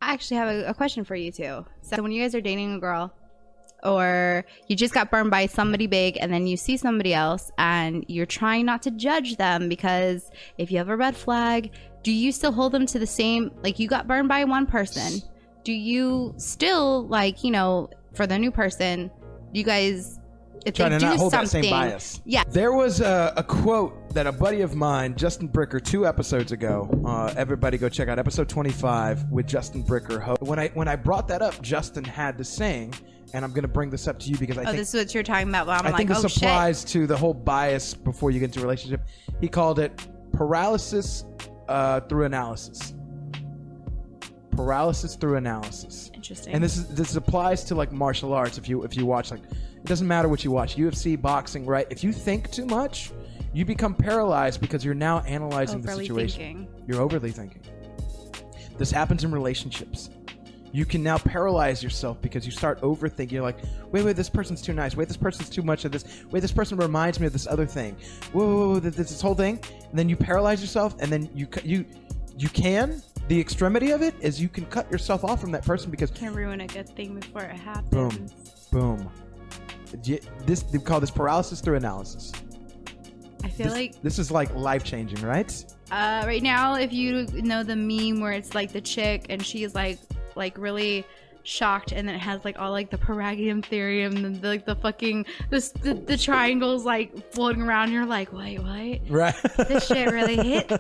I actually have a question for you too. So when you guys are dating a girl, or you just got burned by somebody big, and then you see somebody else and you're trying not to judge them, because if you have a red flag, do you still hold them to the same, like you got burned by one person, do you still, like, you know, for the new person, you guys, if trying they to do not hold that something, same bias. yeah. There was a quote that a buddy of mine, Justin Bricker, 2 episodes ago. Everybody go check out episode 25 with Justin Bricker. When I brought that up, Justin had to sing, and I'm going to bring this up to you because I think this is what you're talking about. Well, I think this applies to the whole bias before you get into a relationship. He called it paralysis through analysis. Paralysis through analysis. Interesting. And this applies to like martial arts. If you watch, like, it doesn't matter what you watch, UFC, boxing, right? If you think too much, you become paralyzed because you're now analyzing the situation. You're overly thinking. This happens in relationships. You can now paralyze yourself because you start overthinking. You're like, wait, this person's too nice. Wait, this person's too much of this. Wait, this person reminds me of this other thing. Whoa, this whole thing. And then you paralyze yourself, and then you can. The extremity of it is you can cut yourself off from that person because you can't ruin a good thing before it happens. Boom. They call this paralysis through analysis. I feel like this is like life-changing, right? Right now, if you know the meme where it's like the chick and she's like really shocked, and then it has like all like the Paragium theory and the fucking the triangles like floating around. You're like, wait, what? Right. This shit really hit.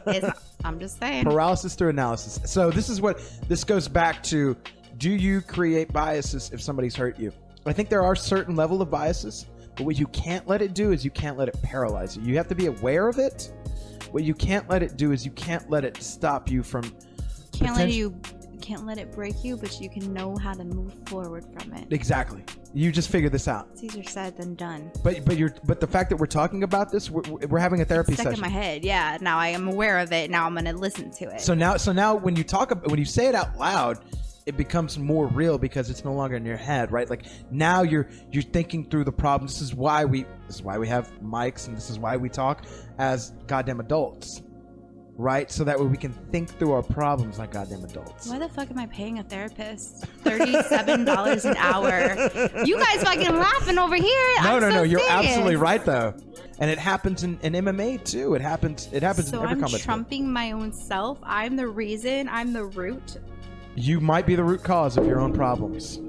I'm just saying. Paralysis through analysis. So this goes back to: do you create biases if somebody's hurt you? I think there are certain level of biases, but what you can't let it do is you can't let it paralyze you. You have to be aware of it. What you can't let it do is you can't let it stop you from. Can't let it break you, but you can know how to move forward from it. Exactly. You just figured this out. It's easier said than done. But the fact that we're talking about this, we're having a therapy session. It's stuck in my head. Yeah. Now I am aware of it. Now I'm gonna listen to it. So now when you say it out loud, it becomes more real because it's no longer in your head, right? Like now you're thinking through the problem. This is why we have mics, and this is why we talk as goddamn adults. Right? So that way we can think through our problems like goddamn adults. Why the fuck am I paying a therapist $37 an hour? You guys fucking laughing over here. No. You're absolutely right though. And it happens in MMA too. It happens in every combat. So I'm trumping my own self. I'm the reason. I'm the root. You might be the root cause of your own problems.